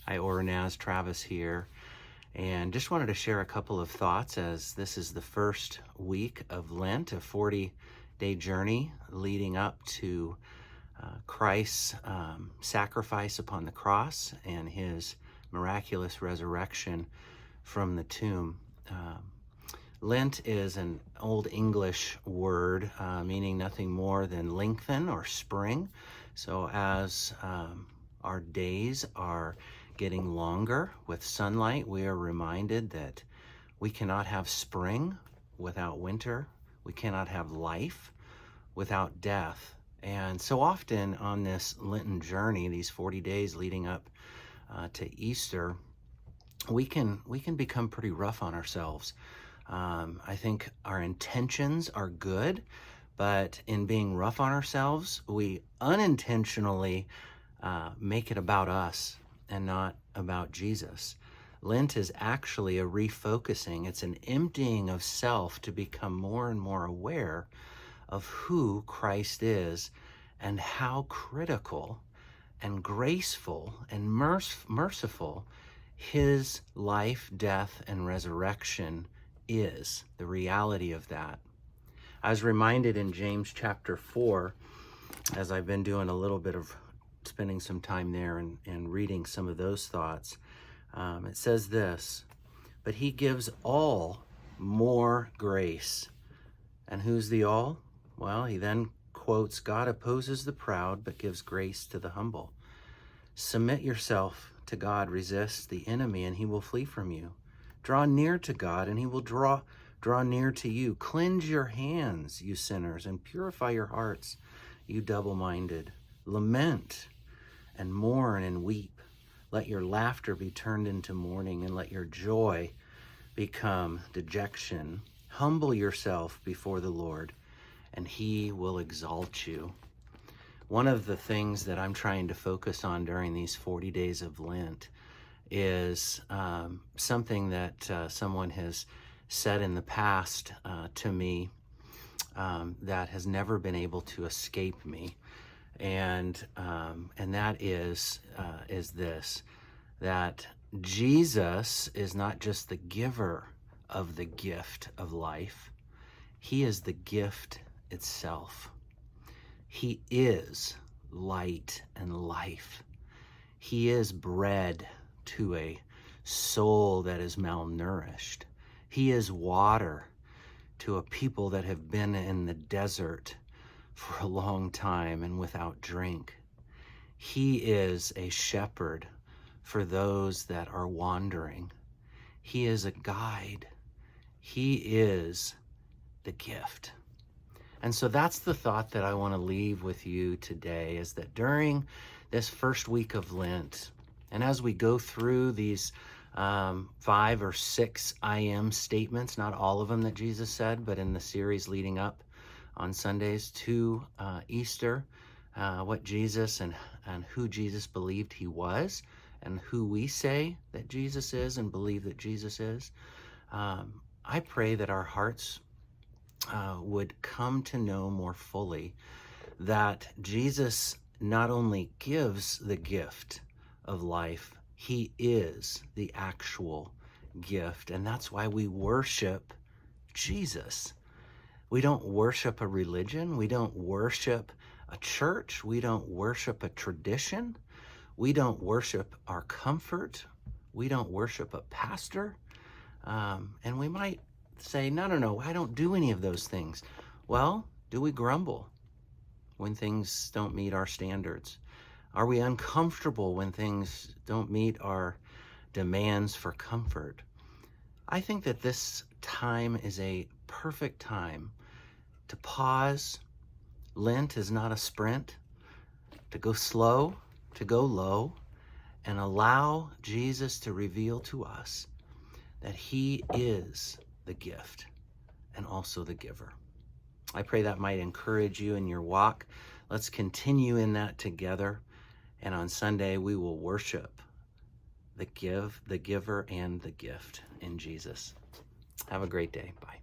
Hi, OroNaz, Travis here, and just wanted to share a couple of thoughts as this is the first week of Lent, a 40-day journey leading up to Christ's sacrifice upon the cross and his miraculous resurrection from the tomb. Lent is an Old English word meaning nothing more than lengthen or spring. So as our days are getting longer with sunlight, we are reminded that we cannot have spring without winter. We cannot have life without death. And so often on this Lenten journey, these 40 days leading up to Easter, we can become pretty rough on ourselves. I think our intentions are good, but in being rough on ourselves, we unintentionally make it about us and not about Jesus. Lent is actually a refocusing. It's an emptying of self to become more and more aware of who Christ is and how critical and graceful and merciful his life, death, and resurrection is, the reality of that. I was reminded in James chapter 4, as I've been doing a little bit of spending some time there and reading some of those thoughts. It says this, but he gives all more grace. And who's the all? Well, he then quotes, God opposes the proud, but gives grace to the humble. Submit yourself to God, resist the enemy, and he will flee from you. Draw near to God, and he will draw near to you. Cleanse your hands, you sinners, and purify your hearts, you double-minded. Lament and mourn and weep. Let your laughter be turned into mourning, and let your joy become dejection. Humble yourself before the Lord, and he will exalt you. One of the things that I'm trying to focus on during these 40 days of Lent is something that someone has said in the past to me that has never been able to escape me. And that is this, that Jesus is not just the giver of the gift of life. He is the gift itself. He is light and life. He is bread to a soul that is malnourished. He is water to a people that have been in the desert for a long time and without drink. He is a shepherd for those that are wandering. He is a guide. He is the gift. And so that's the thought that I want to leave with you today, is that during this first week of Lent, and as we go through these 5 or 6 I am statements, not all of them that Jesus said, but in the series leading up on Sundays to Easter, what Jesus and who Jesus believed he was, and who we say that Jesus is and believe that Jesus is. I pray that our hearts would come to know more fully that Jesus not only gives the gift of life, he is the actual gift. And that's why we worship Jesus. We don't worship a religion. We don't worship a church. We don't worship a tradition. We don't worship our comfort. We don't worship a pastor. And we might say, no, I don't do any of those things. Well, do we grumble when things don't meet our standards? Are we uncomfortable when things don't meet our demands for comfort? I think that this time is a perfect time to pause. Lent is not a sprint. To go slow, to go low, and allow Jesus to reveal to us that he is the gift and also the giver. I pray that might encourage you in your walk. Let's continue in that together. And on Sunday, we will worship the giver, and the gift in Jesus. Have a great day. Bye.